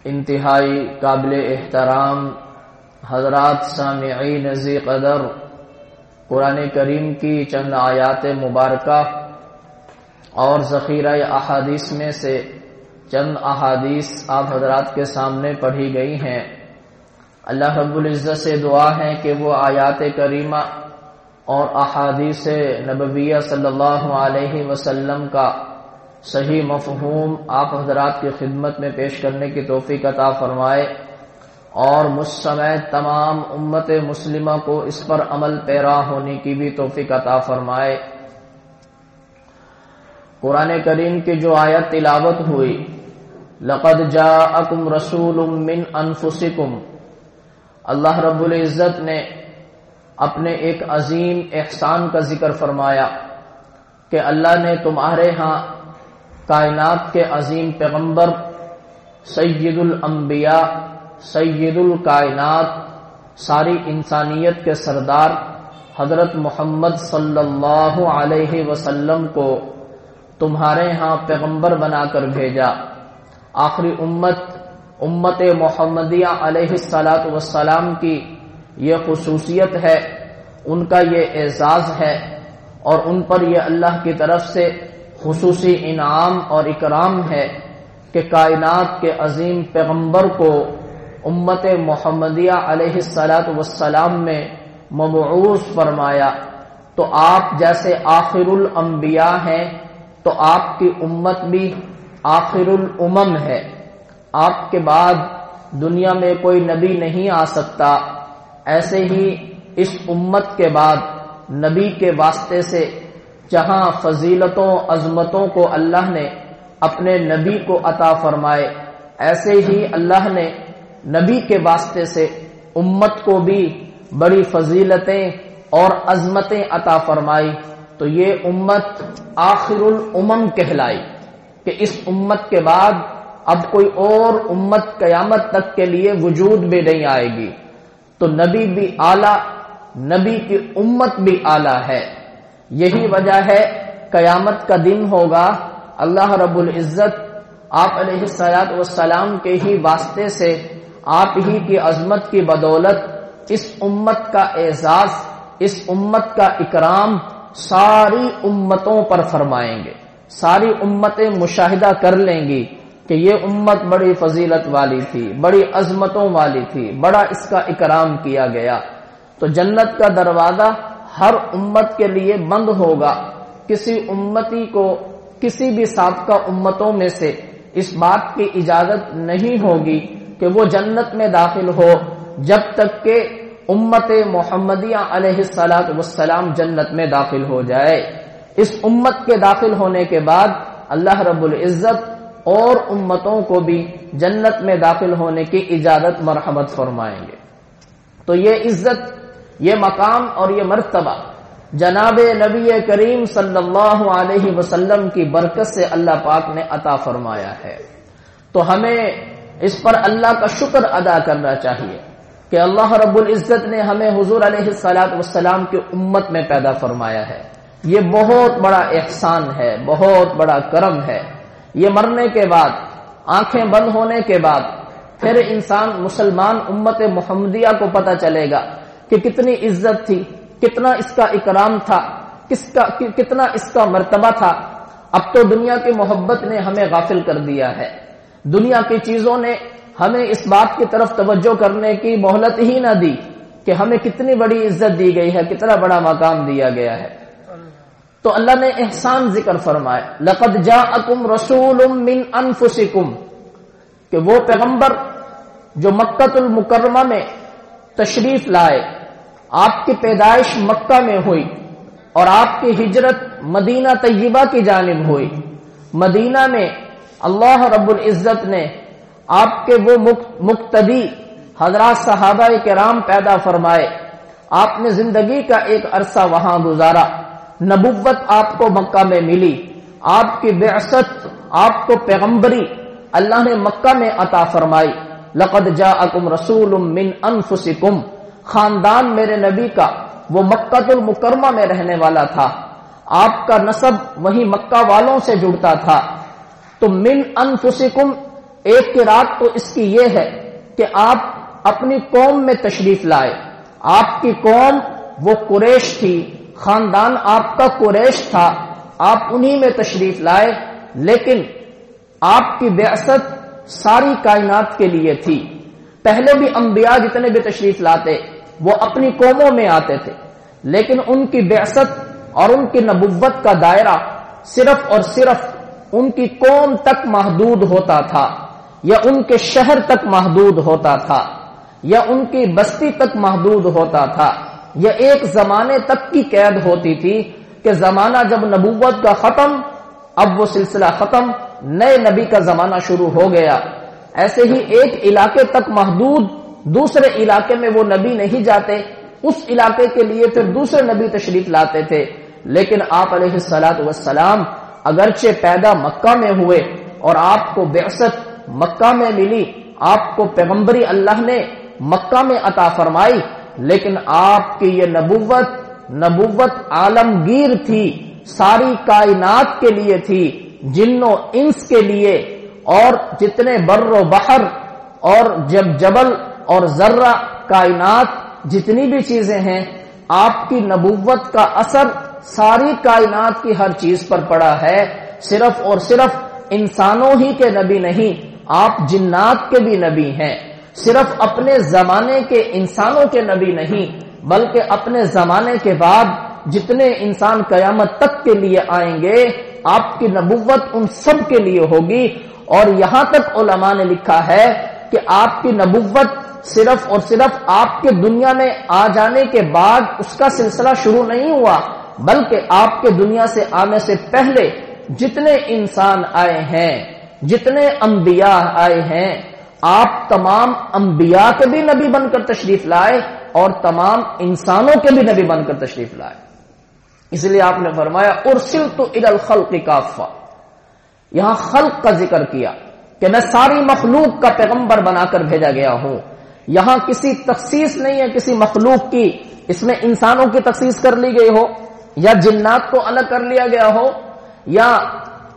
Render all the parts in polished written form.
انتہائی قابل احترام حضرات سامعین ذی قدر، قرآن کریم کی چند آیات مبارکہ اور ذخیرہ احادیث میں سے چند احادیث آپ حضرات کے سامنے پڑھی گئی ہیں۔ اللہ رب العزت سے دعا ہے کہ وہ آیات کریمہ اور احادیث نبویہ صلی اللہ علیہ وسلم کا صحیح مفہوم آپ حضرات کی خدمت میں پیش کرنے کی توفیق عطا فرمائے اور مجھ سمیت تمام امت مسلمہ کو اس پر عمل پیرا ہونے کی بھی توفیق عطا فرمائے۔ قرآن کریم کی جو آیت تلاوت ہوئی، لقد جاءکم رسول من انفسکم، اللہ رب العزت نے اپنے ایک عظیم احسان کا ذکر فرمایا کہ اللہ نے تمہارے ہاں کائنات کے عظیم پیغمبر سید الانبیاء، سید الکائنات، ساری انسانیت کے سردار حضرت محمد صلی اللہ علیہ وسلم کو تمہارے ہاں پیغمبر بنا کر بھیجا۔ آخری امت محمدیہ علیہ السلام کی یہ خصوصیت ہے، ان کا یہ اعزاز ہے اور ان پر یہ اللہ کی طرف سے خصوصی انعام اور اکرام ہے کہ کائنات کے عظیم پیغمبر کو امت محمدیہ علیہ السلام میں مبعوث فرمایا۔ تو آپ جیسے آخر الانبیاء ہیں تو آپ کی امت بھی آخر الامم ہے، آپ کے بعد دنیا میں کوئی نبی نہیں آ سکتا، ایسے ہی اس امت کے بعد نبی کے واسطے سے جہاں فضیلتوں عظمتوں کو اللہ نے اپنے نبی کو عطا فرمائے، ایسے ہی اللہ نے نبی کے واسطے سے امت کو بھی بڑی فضیلتیں اور عظمتیں عطا فرمائی۔ تو یہ امت آخر الامم کہلائی کہ اس امت کے بعد اب کوئی اور امت قیامت تک کے لیے وجود بھی نہیں آئے گی۔ تو نبی بھی اعلیٰ، نبی کی امت بھی اعلیٰ ہے۔ یہی وجہ ہے قیامت کا دن ہوگا، اللہ رب العزت آپ علیہ السلام کے ہی واسطے سے، آپ ہی کی عظمت کی بدولت اس امت کا اعزاز، اس امت کا اکرام ساری امتوں پر فرمائیں گے۔ ساری امتیں مشاہدہ کر لیں گی کہ یہ امت بڑی فضیلت والی تھی، بڑی عظمتوں والی تھی، بڑا اس کا اکرام کیا گیا۔ تو جنت کا دروازہ ہر امت کے لیے بند ہوگا۔ کسی امتی کو کسی بھی سابقہ امتوں میں سے اس بات کی اجازت نہیں ہوگی کہ وہ جنت میں داخل ہو جب تک کہ امت محمدیہ علیہ السلام جنت میں داخل ہو جائے۔ اس امت کے داخل ہونے کے بعد اللہ رب العزت اور امتوں کو بھی جنت میں داخل ہونے کی اجازت مرحمت فرمائیں گے۔ تو یہ عزت، یہ مقام اور یہ مرتبہ جناب نبی کریم صلی اللہ علیہ وسلم کی برکت سے اللہ پاک نے عطا فرمایا ہے۔ تو ہمیں اس پر اللہ کا شکر ادا کرنا چاہیے کہ اللہ رب العزت نے ہمیں حضور علیہ السلام کی امت میں پیدا فرمایا ہے۔ یہ بہت بڑا احسان ہے، بہت بڑا کرم ہے۔ یہ مرنے کے بعد، آنکھیں بند ہونے کے بعد پھر انسان مسلمان امت محمدیہ کو پتہ چلے گا کہ کتنی عزت تھی، کتنا اس کا اکرام تھا، کتنا اس کا مرتبہ تھا۔ اب تو دنیا کی محبت نے ہمیں غافل کر دیا ہے، دنیا کی چیزوں نے ہمیں اس بات کی طرف توجہ کرنے کی مہلت ہی نہ دی کہ ہمیں کتنی بڑی عزت دی گئی ہے، کتنا بڑا مقام دیا گیا ہے۔ تو اللہ نے احسان ذکر فرمائے، لقد جاءکم رسول من انفسکم، کہ وہ پیغمبر جو مکہ المکرمہ میں تشریف لائے، آپ کی پیدائش مکہ میں ہوئی اور آپ کی ہجرت مدینہ طیبہ کی جانب ہوئی۔ مدینہ میں اللہ رب العزت نے آپ کے وہ مقتدی حضرات صحابہ کرام پیدا فرمائے، آپ نے زندگی کا ایک عرصہ وہاں گزارا، نبوت آپ کو مکہ میں ملی، آپ کی بعثت، آپ کو پیغمبری اللہ نے مکہ میں عطا فرمائی۔ لقد جاءکم رسول من انفسکم، خاندان میرے نبی کا وہ مکہ المکرمہ میں رہنے والا تھا، آپ کا نسب وہی مکہ والوں سے جڑتا تھا۔ تو من انفسکم ایک قرات تو اس کی یہ ہے کہ آپ اپنی قوم میں تشریف لائے. آپ کی قوم وہ قریش تھی، خاندان آپ کا قریش تھا، آپ انہی میں تشریف لائے، لیکن آپ کی بعثت ساری کائنات کے لیے تھی. پہلے بھی انبیاء جتنے بھی تشریف لاتے وہ اپنی قوموں میں آتے تھے، لیکن ان کی بعثت اور ان کی نبوت کا دائرہ صرف اور صرف ان کی قوم تک محدود ہوتا تھا، یا ان کے شہر تک محدود ہوتا تھا، یا ان کی بستی تک محدود ہوتا تھا، یا ایک زمانے تک کی قید ہوتی تھی کہ زمانہ جب نبوت کا ختم، اب وہ سلسلہ ختم، نئے نبی کا زمانہ شروع ہو گیا. ایسے ہی ایک علاقے تک محدود، دوسرے علاقے میں وہ نبی نہیں جاتے، اس علاقے کے لیے پھر دوسرے نبی تشریف لاتے تھے. لیکن آپ علیہ الصلوۃ والسلام اگرچہ پیدا مکہ میں ہوئے اور آپ کو بعثت مکہ میں ملی، آپ کو پیغمبری اللہ نے مکہ میں عطا فرمائی، لیکن آپ کی یہ نبوت عالمگیر تھی، ساری کائنات کے لیے تھی، جن و انس کے لیے، اور جتنے بر و بحر اور جبل اور ذرہ کائنات جتنی بھی چیزیں ہیں، آپ کی نبوت کا اثر ساری کائنات کی ہر چیز پر پڑا ہے. صرف اور صرف انسانوں ہی کے نبی نہیں، آپ جنات کے بھی نبی ہیں. صرف اپنے زمانے کے انسانوں کے نبی نہیں، بلکہ اپنے زمانے کے بعد جتنے انسان قیامت تک کے لیے آئیں گے، آپ کی نبوت ان سب کے لیے ہوگی. اور یہاں تک علماء نے لکھا ہے کہ آپ کی نبوت صرف اور صرف آپ کے دنیا میں آ جانے کے بعد اس کا سلسلہ شروع نہیں ہوا، بلکہ آپ کے دنیا سے آنے سے پہلے جتنے انسان آئے ہیں، جتنے انبیاء آئے ہیں، آپ تمام انبیاء کے بھی نبی بن کر تشریف لائے اور تمام انسانوں کے بھی نبی بن کر تشریف لائے. اس لیے آپ نے فرمایا ارسلت الی الخلق کافہ. یہاں خلق کا ذکر کیا کہ میں ساری مخلوق کا پیغمبر بنا کر بھیجا گیا ہوں. یہاں کسی تخصیص نہیں ہے کسی مخلوق کی، اس میں انسانوں کی تخصیص کر لی گئی ہو، یا جنات کو الگ کر لیا گیا ہو، یا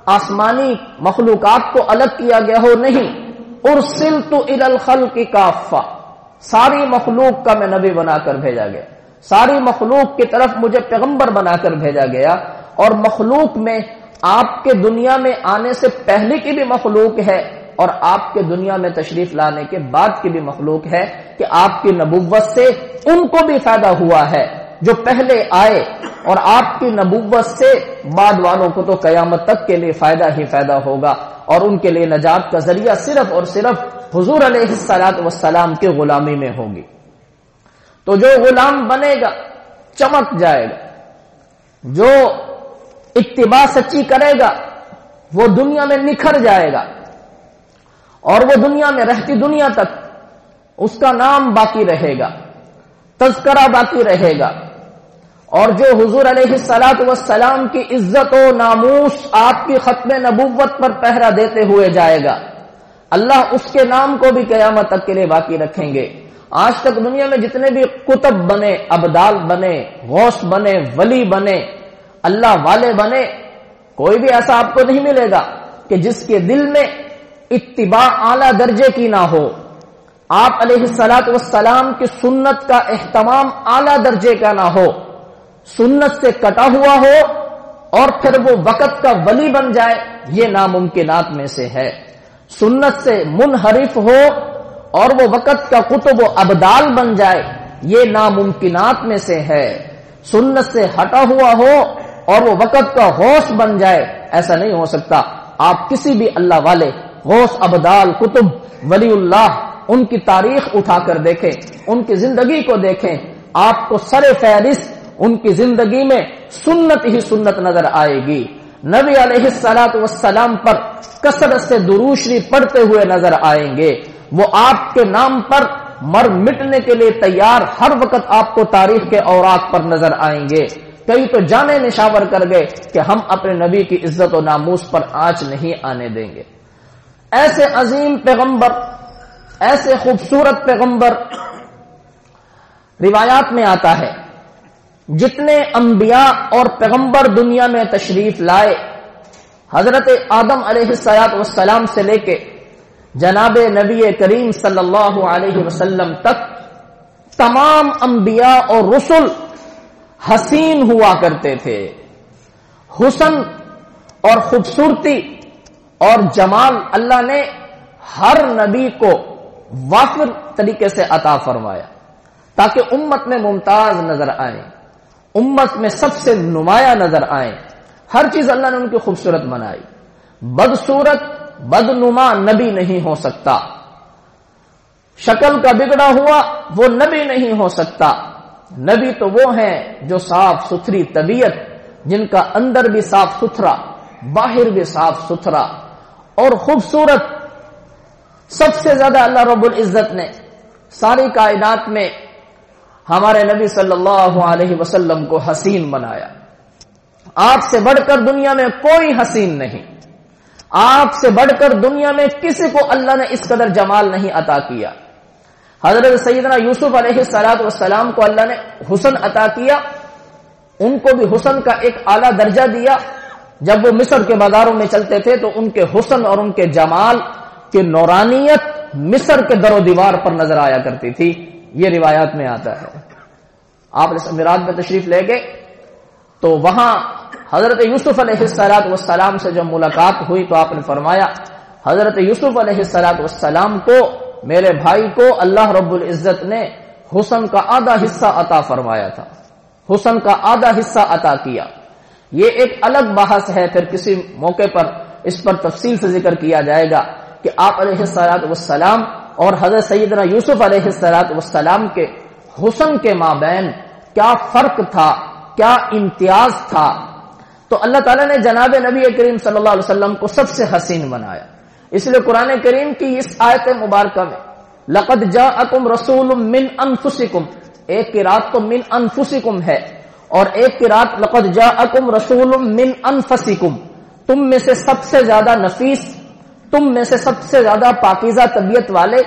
آسمانی مخلوقات کو الگ کیا گیا ہو. نہیں، ارسلت الی الخلق کافہ، ساری مخلوق کا میں نبی بنا کر بھیجا گیا، ساری مخلوق کی طرف مجھے پیغمبر بنا کر بھیجا گیا. اور مخلوق میں آپ کے دنیا میں آنے سے پہلے کی بھی مخلوق ہے اور آپ کے دنیا میں تشریف لانے کے بعد کی بھی مخلوق ہے، کہ آپ کی نبوت سے ان کو بھی فائدہ ہوا ہے جو پہلے آئے، اور آپ کی نبوت سے بعد والوں کو تو قیامت تک کے لیے فائدہ ہی فائدہ ہوگا، اور ان کے لیے نجات کا ذریعہ صرف اور صرف حضور علیہ الصلوۃ والسلام کی غلامی میں ہوگی. تو جو غلام بنے گا چمک جائے گا، جو اتباع سچی کرے گا وہ دنیا میں نکھر جائے گا، اور وہ دنیا میں رہتی دنیا تک اس کا نام باقی رہے گا، تذکرہ باقی رہے گا. اور جو حضور علیہ الصلوۃ والسلام کی عزت و ناموس آپ کی ختم نبوت پر پہرا دیتے ہوئے جائے گا، اللہ اس کے نام کو بھی قیامت تک کے لیے باقی رکھیں گے. آج تک دنیا میں جتنے بھی کتب بنے، ابدال بنے، غوث بنے، ولی بنے، اللہ والے بنے، کوئی بھی ایسا آپ کو نہیں ملے گا کہ جس کے دل میں اتباع اعلی درجے کی نہ ہو، آپ علیہ الصلوۃ والسلام کی سنت کا اہتمام اعلی درجے کا نہ ہو، سنت سے کٹا ہوا ہو اور پھر وہ وقت کا ولی بن جائے، یہ ناممکنات میں سے ہے. سنت سے منحرف ہو اور وہ وقت کا قطب و ابدال بن جائے، یہ ناممکنات میں سے ہے. سنت سے ہٹا ہوا ہو اور وہ وقت کا غوث بن جائے، ایسا نہیں ہو سکتا. آپ کسی بھی اللہ والے، غوث، ابدال، قطب، ولی اللہ، ان کی تاریخ اٹھا کر دیکھیں، ان کی زندگی کو دیکھیں، آپ کو سر فہرست ان کی زندگی میں سنت ہی سنت نظر آئے گی. نبی علیہ الصلوۃ والسلام پر کثرت سے درود شریف پڑھتے ہوئے نظر آئیں گے. وہ آپ کے نام پر مر مٹنے کے لیے تیار ہر وقت آپ کو تاریخ کے اوراق پر نظر آئیں گے. کئی تو جانے نشاور کر گئے کہ ہم اپنے نبی کی عزت و ناموس پر آنچ نہیں آنے دیں گے. ایسے عظیم پیغمبر، ایسے خوبصورت پیغمبر، روایات میں آتا ہے جتنے انبیاء اور پیغمبر دنیا میں تشریف لائے، حضرت آدم علیہ الصلوۃ والسلام سے لے کے جناب نبی کریم صلی اللہ علیہ وسلم تک تمام انبیاء اور رسل حسین ہوا کرتے تھے. حسن اور خوبصورتی اور جمال اللہ نے ہر نبی کو وافر طریقے سے عطا فرمایا تاکہ امت میں ممتاز نظر آئے، امت میں سب سے نمایاں نظر آئے. ہر چیز اللہ نے ان کی خوبصورت بنائی. بدصورت بدنما نبی نہیں ہو سکتا، شکل کا بگڑا ہوا وہ نبی نہیں ہو سکتا. نبی تو وہ ہیں جو صاف ستھری طبیعت، جن کا اندر بھی صاف ستھرا باہر بھی صاف ستھرا اور خوبصورت. سب سے زیادہ اللہ رب العزت نے ساری کائنات میں ہمارے نبی صلی اللہ علیہ وسلم کو حسین بنایا. آپ سے بڑھ کر دنیا میں کوئی حسین نہیں، آپ سے بڑھ کر دنیا میں کسی کو اللہ نے اس قدر جمال نہیں عطا کیا. حضرت سیدنا یوسف علیہ السلام کو اللہ نے حسن عطا کیا، ان کو بھی حسن کا ایک اعلیٰ درجہ دیا. جب وہ مصر کے بازاروں میں چلتے تھے تو ان کے حسن اور ان کے جمال کی نورانیت مصر کے در و دیوار پر نظر آیا کرتی تھی. یہ روایات میں آتا ہے. آپ معراج میں تشریف لے گئے تو وہاں حضرت یوسف علیہ السلام سے جب ملاقات ہوئی تو آپ نے فرمایا حضرت یوسف علیہ السلام کو، میرے بھائی کو اللہ رب العزت نے حسن کا آدھا حصہ عطا فرمایا تھا، حسن کا آدھا حصہ عطا کیا. یہ ایک الگ بحث ہے، پھر کسی موقع پر اس پر تفصیل سے ذکر کیا جائے گا کہ آپ علیہ السلام اور حضرت سیدنا یوسف علیہ السلام کے حسن کے مابین کیا فرق تھا، کیا امتیاز تھا. تو اللہ تعالیٰ نے جناب نبی کریم صلی اللہ علیہ وسلم کو سب سے حسین بنایا. اس لیے قرآن کریم کی اس آیت مبارکہ میں لقد جاءکم رسول من انفسکم، ایک قرات تو من انفسکم ہے اور ایک قرات لقد جاءکم رسول من انفسکم، تم میں سے سب سے زیادہ نفیس، تم میں سے سب سے زیادہ پاکیزہ طبیعت والے،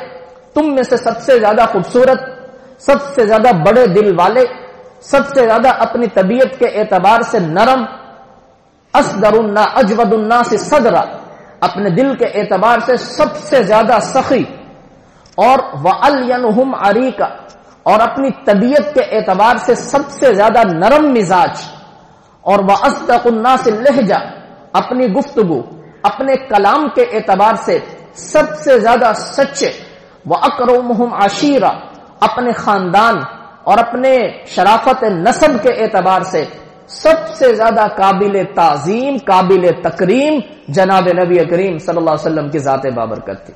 تم میں سے سب سے زیادہ خوبصورت، سب سے زیادہ بڑے دل والے، سب سے زیادہ اپنی طبیعت کے اعتبار سے نرم، اجود الناس صدرا، اپنے دل کے اعتبار سے سب سے زیادہ سخی، اور وَأَلْيَنُهُمْ عَرِيقًا، اور اپنی طبیعت کے اعتبار سے سب سے زیادہ نرم مزاج، اور وَأَصْدَقُ النَّاسِ اللَّهْجَةً، اپنی گفتگو اپنے کلام کے اعتبار سے سب سے زیادہ سچے، وَأَكْرَمُهُمْ عَشِيرًا، اپنے خاندان اور اپنے شرافت نسب کے اعتبار سے سب سے زیادہ قابل تعظیم قابل تکریم جناب نبی کریم صلی اللہ علیہ وسلم کی ذات بابرکت تھی.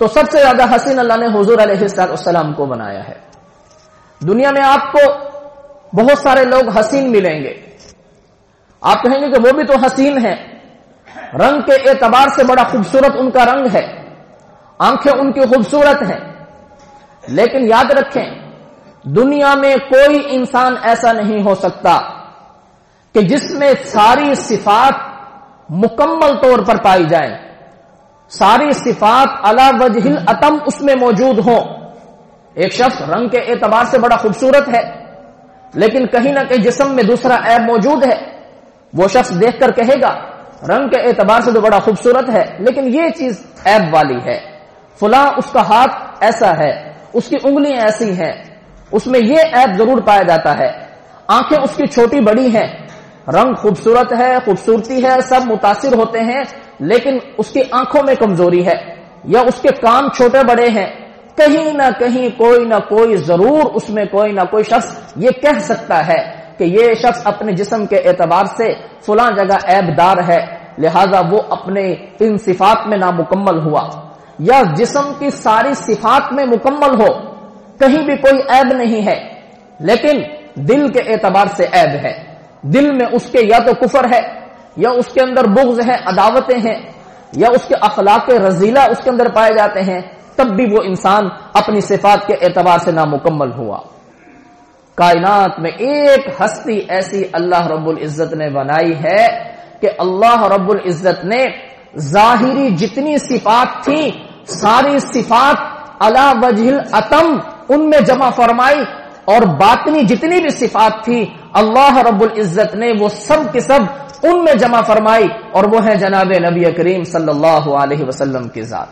تو سب سے زیادہ حسین اللہ نے حضور علیہ السلام کو بنایا ہے. دنیا میں آپ کو بہت سارے لوگ حسین ملیں گے، آپ کہیں گے کہ وہ بھی تو حسین ہیں، رنگ کے اعتبار سے بڑا خوبصورت ان کا رنگ ہے، آنکھیں ان کی خوبصورت ہیں، لیکن یاد رکھیں دنیا میں کوئی انسان ایسا نہیں ہو سکتا کہ جس میں ساری صفات مکمل طور پر پائی جائیں، ساری صفات علی وجہ الاتم اس میں موجود ہوں. ایک شخص رنگ کے اعتبار سے بڑا خوبصورت ہے لیکن کہیں نہ کہیں جسم میں دوسرا عیب موجود ہے، وہ شخص دیکھ کر کہے گا رنگ کے اعتبار سے تو بڑا خوبصورت ہے لیکن یہ چیز عیب والی ہے، فلاں اس کا ہاتھ ایسا ہے، اس کی انگلیاں ایسی ہیں، اس میں یہ عیب ضرور پایا جاتا ہے، آنکھیں اس کی چھوٹی بڑی ہیں، رنگ خوبصورت ہے، خوبصورتی ہے، سب متاثر ہوتے ہیں، لیکن اس کی آنکھوں میں کمزوری ہے یا اس کے کان چھوٹے بڑے ہیں. کہیں نہ کہیں کوئی نہ کوئی ضرور اس میں کوئی نہ کوئی شخص یہ کہہ سکتا ہے کہ یہ شخص اپنے جسم کے اعتبار سے فلاں جگہ عیب دار ہے، لہذا وہ اپنے ان صفات میں نامکمل ہوا. یا جسم کی ساری صفات میں مکمل ہو، کہیں بھی کوئی عیب نہیں ہے لیکن دل کے اعتبار سے عیب ہے، دل میں اس کے یا تو کفر ہے یا اس کے اندر بغض ہے، عداوتیں ہیں، یا اس کے اخلاق رذیلہ اس کے اندر پائے جاتے ہیں، تب بھی وہ انسان اپنی صفات کے اعتبار سے نامکمل ہوا. کائنات میں ایک ہستی ایسی اللہ رب العزت نے بنائی ہے کہ اللہ رب العزت نے ظاہری جتنی صفات تھیں ساری صفات علی وجہ الاتم ان میں جمع فرمائی، اور باطنی جتنی بھی صفات تھی اللہ رب العزت نے وہ سب کے سب ان میں جمع فرمائی، اور وہ ہے جناب نبی کریم صلی اللہ علیہ وسلم کی ذات۔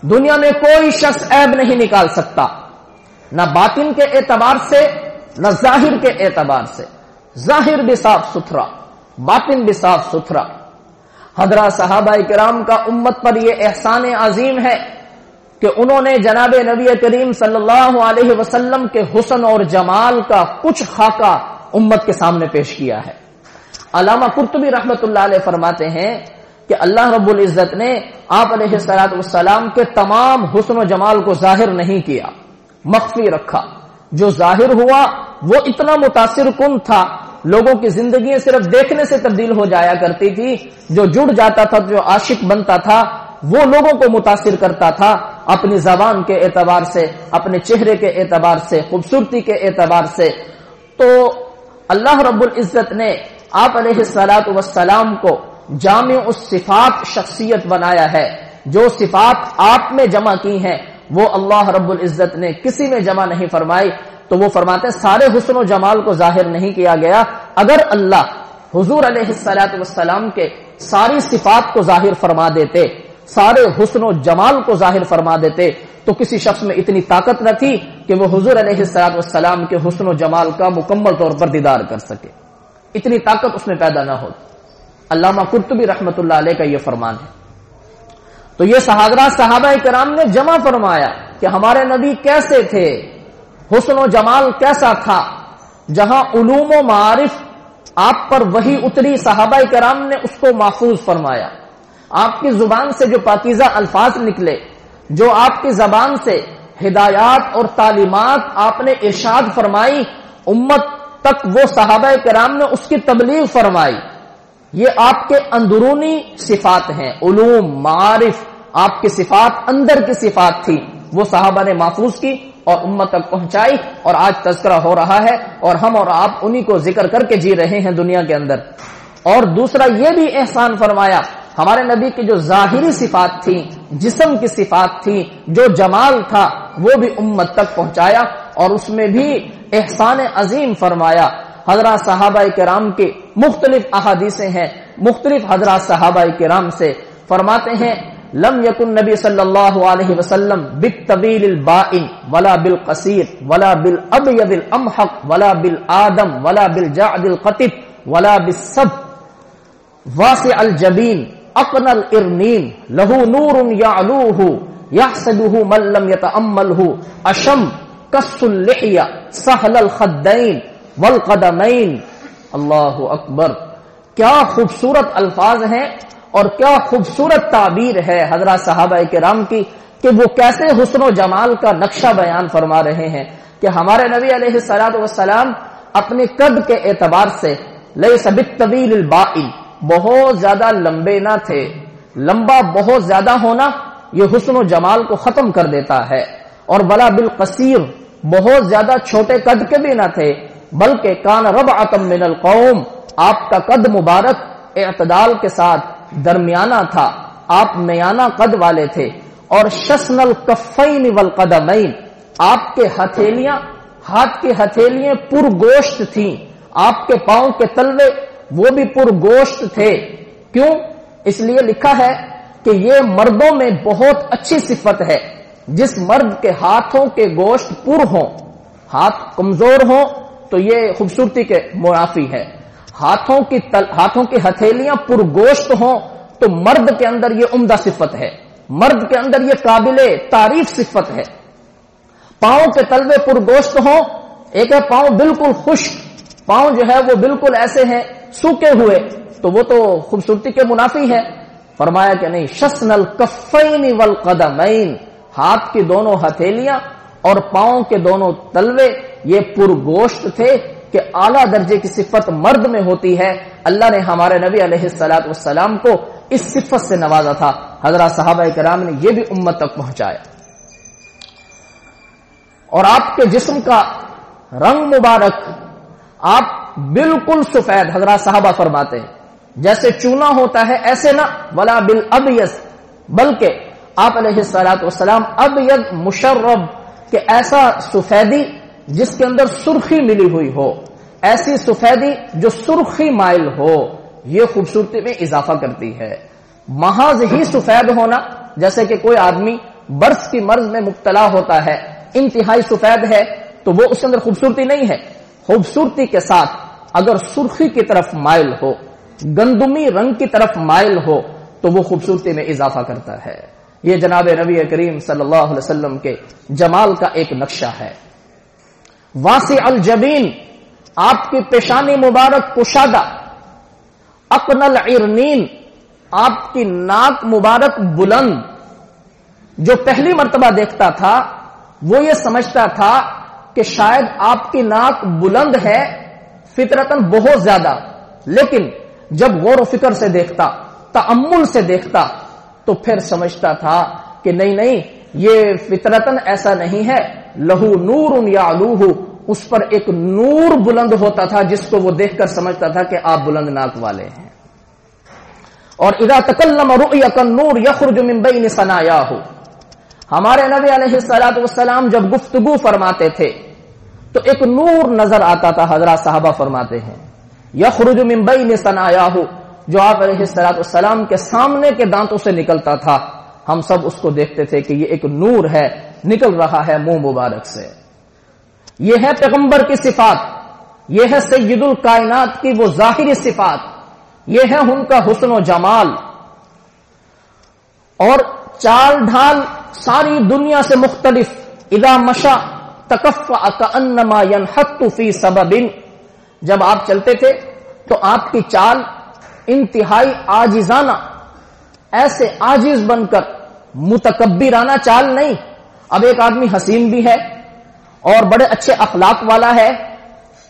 دنیا میں کوئی شخص عیب نہیں نکال سکتا، نہ باطن کے اعتبار سے نہ ظاہر کے اعتبار سے، ظاہر بھی صاف ستھرا، باطن بھی صاف ستھرا۔ حضرات صحابہ کرام کا امت پر یہ احسان عظیم ہے کہ انہوں نے جناب نبی کریم صلی اللہ علیہ وسلم کے حسن اور جمال کا کچھ خاکہ امت کے سامنے پیش کیا ہے۔ علامہ قرطبی رحمت اللہ علیہ فرماتے ہیں کہ اللہ رب العزت نے آپ علیہ السلام کے تمام حسن و جمال کو ظاہر نہیں کیا، مخفی رکھا۔ جو ظاہر ہوا وہ اتنا متاثر کن تھا، لوگوں کی زندگیاں صرف دیکھنے سے تبدیل ہو جایا کرتی تھی۔ جو جڑ جاتا تھا، جو عاشق بنتا تھا، وہ لوگوں کو متاثر کرتا تھا اپنی زبان کے اعتبار سے، اپنے چہرے کے اعتبار سے، خوبصورتی کے اعتبار سے۔ تو اللہ رب العزت نے آپ علیہ السلام کو جامع الصفات شخصیت بنایا ہے۔ جو صفات آپ میں جمع کی ہیں وہ اللہ رب العزت نے کسی میں جمع نہیں فرمائی۔ تو وہ فرماتے ہیں سارے حسن و جمال کو ظاہر نہیں کیا گیا۔ اگر اللہ حضور علیہ السلام کے ساری صفات کو ظاہر فرما دیتے، سارے حسن و جمال کو ظاہر فرما دیتے، تو کسی شخص میں اتنی طاقت نہ تھی کہ وہ حضور علیہ السلام کے حسن و جمال کا مکمل طور پر دیدار کر سکے، اتنی طاقت اس میں پیدا نہ ہوتی۔ علامہ قرطبی رحمت اللہ علیہ کا یہ فرمان ہے۔ تو یہ صحابہ کرام نے جمع فرمایا کہ ہمارے نبی کیسے تھے، حسن و جمال کیسا تھا۔ جہاں علوم و معارف آپ پر وہی اتری، صحابہ کرام نے اس کو محفوظ فرمایا۔ آپ کی زبان سے جو پاکیزہ الفاظ نکلے، جو آپ کی زبان سے ہدایات اور تعلیمات آپ نے ارشاد فرمائی، امت تک وہ صحابہ کرام نے اس کی تبلیغ فرمائی۔ یہ آپ کے اندرونی صفات ہیں، علوم معارف، آپ کی صفات اندر کی صفات تھی، وہ صحابہ نے محفوظ کی اور امت تک پہنچائی، اور آج تذکرہ ہو رہا ہے اور ہم اور آپ انہی کو ذکر کر کے جی رہے ہیں دنیا کے اندر۔ اور دوسرا یہ بھی احسان فرمایا، ہمارے نبی کی جو ظاہری صفات تھی، جسم کی صفات تھی، جو جمال تھا، وہ بھی امت تک پہنچایا، اور اس میں بھی احسان عظیم فرمایا۔ حضرات صحابہ کرام کے مختلف احادیثیں ہیں، مختلف حضرات صحابہ کرام سے فرماتے ہیں لم یکن نبی صلی اللہ علیہ وسلم بالطویل البائن ولا بالقصیر ولا بالابیض الامحق ولا بالآدم ولا بالجعد القطب ولا بالصب واسع الجبین اقنى الارنین له نور يعلوه يحسده من لم يتأمله اشم قص اللحیہ سهل الخدین والقدمین۔ اللہ اکبر، کیا خوبصورت الفاظ ہیں اور کیا خوبصورت تعبیر ہے حضرات صحابہ کرام کی کہ وہ کیسے حسن و جمال کا نقشہ بیان فرما رہے ہیں کہ ہمارے نبی علیہ السلام اپنے قد کے اعتبار سے لیس بالطویل البائن، بہت زیادہ لمبے نہ تھے۔ لمبا بہت زیادہ ہونا یہ حسن و جمال کو ختم کر دیتا ہے، اور ولا بالقصیر، بہت زیادہ چھوٹے قد کے بھی نہ تھے، بلکہ کان ربعۃ من القوم، آپ کا قد مبارک اعتدال کے ساتھ درمیانہ تھا، آپ میانہ قد والے تھے، اور شسن الکفین والقدمین، آپ کے ہتھیلیاں، ہاتھ کی ہتھیلیاں پرگوشت تھیں، آپ کے پاؤں کے تلوے وہ بھی پرگوشت تھے۔ کیوں؟ اس لیے لکھا ہے کہ یہ مردوں میں بہت اچھی صفت ہے، جس مرد کے ہاتھوں کے گوشت پر ہوں، ہاتھ کمزور ہوں تو یہ خوبصورتی کے منافی ہے، ہاتھوں کی ہتھیلیاں پرگوشت ہوں تو مرد کے اندر یہ عمدہ صفت ہے، مرد کے اندر یہ قابل تعریف صفت ہے۔ پاؤں کے تلوے پرگوشت ہوں، ایک ہے پاؤں بالکل خشک، پاؤں جو ہے وہ بالکل ایسے ہیں سوکھے ہوئے، تو وہ تو خوبصورتی کے منافی ہے۔ فرمایا کہ نہیں، شسن الکفین والقدمین، ہاتھ کی دونوں ہتھیلیاں اور پاؤں کے دونوں تلوے یہ پرگوشت تھے کہ اعلیٰ درجے کی صفت مرد میں ہوتی ہے۔ اللہ نے ہمارے نبی علیہ السلام کو اس صفت سے نوازا تھا، حضرات صحابہ کرام نے یہ بھی امت تک پہنچایا۔ اور آپ کے جسم کا رنگ مبارک، آپ بالکل سفید، حضرات صحابہ فرماتے ہیں جیسے چونا ہوتا ہے ایسے نہ، ولا بالابیض، بلکہ آپ علیہ السلام ابیض مشرب، کہ ایسا سفیدی جس کے اندر سرخی ملی ہوئی ہو، ایسی سفیدی جو سرخی مائل ہو، یہ خوبصورتی میں اضافہ کرتی ہے۔ محض ہی سفید ہونا، جیسے کہ کوئی آدمی برس کی مرض میں مبتلا ہوتا ہے، انتہائی سفید ہے تو وہ اس کے اندر خوبصورتی نہیں ہے۔ خوبصورتی کے ساتھ اگر سرخی کی طرف مائل ہو، گندمی رنگ کی طرف مائل ہو تو وہ خوبصورتی میں اضافہ کرتا ہے۔ یہ جناب نبی کریم صلی اللہ علیہ وسلم کے جمال کا ایک نقشہ ہے۔ واسع الجبین، آپ کی پیشانی مبارک کشادہ، اقن العرنین، آپ کی ناک مبارک بلند۔ جو پہلی مرتبہ دیکھتا تھا وہ یہ سمجھتا تھا کہ شاید آپ کی ناک بلند ہے فطرتاً بہت زیادہ، لیکن جب غور و فکر سے دیکھتا، تأمل سے دیکھتا تو پھر سمجھتا تھا کہ نہیں یہ فطرتاً ایسا نہیں ہے۔ لہو نور یعلوہ، اس پر ایک نور بلند ہوتا تھا جس کو وہ دیکھ کر سمجھتا تھا کہ آپ بلند ناک والے ہیں۔ اور اذا تکلم رؤیا کالنور یخرج من بین ثنایاہ، ہمارے نبی علیہ الصلوۃ والسلام جب گفتگو فرماتے تھے تو ایک نور نظر آتا تھا، حضرات صحابہ فرماتے ہیں یخرج من بین ثنایاہ، جو آپ علیہ الصلوۃ والسلام کے سامنے کے دانتوں سے نکلتا تھا، ہم سب اس کو دیکھتے تھے کہ یہ ایک نور ہے نکل رہا ہے منہ مبارک سے۔ یہ ہے پیغمبر کی صفات، یہ ہے سید الکائنات کی وہ ظاہری صفات، یہ ہے ان کا حسن و جمال۔ اور چال ڈھال ساری دنیا سے مختلف، اذا مشى تکفأ کأنما ينحت فی سبب، جب آپ چلتے تھے تو آپ کی چال انتہائی عاجزانہ، ایسے عاجز بن کر، متکبرانہ چال نہیں۔ اب ایک آدمی حسین بھی ہے اور بڑے اچھے اخلاق والا ہے،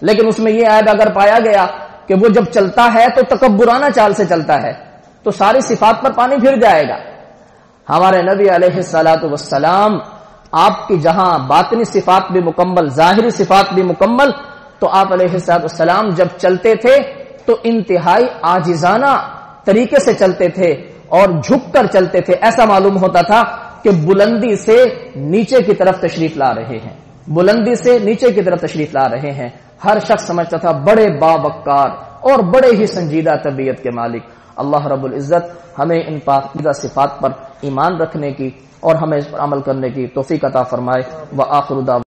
لیکن اس میں یہ عیب اگر پایا گیا کہ وہ جب چلتا ہے تو تکبرانہ چال سے چلتا ہے تو ساری صفات پر پانی پھر جائے گا۔ ہمارے نبی علیہ الصلوۃ والسلام، آپ کی جہاں باطنی صفات بھی مکمل، ظاہری صفات بھی مکمل، تو آپ علیہ الصلوۃ والسلام جب چلتے تھے تو انتہائی عاجزانہ طریقے سے چلتے تھے اور جھک کر چلتے تھے، ایسا معلوم ہوتا تھا کہ بلندی سے نیچے کی طرف تشریف لا رہے ہیں، بلندی سے نیچے کی طرف تشریف لا رہے ہیں۔ ہر شخص سمجھتا تھا بڑے باوقار اور بڑے ہی سنجیدہ طبیعت کے مالک۔ اللہ رب العزت ہمیں ان پاکیزہ صفات پر ایمان رکھنے کی اور ہمیں اس پر عمل کرنے کی توفیق عطا فرمائے۔ وآخر دعوانا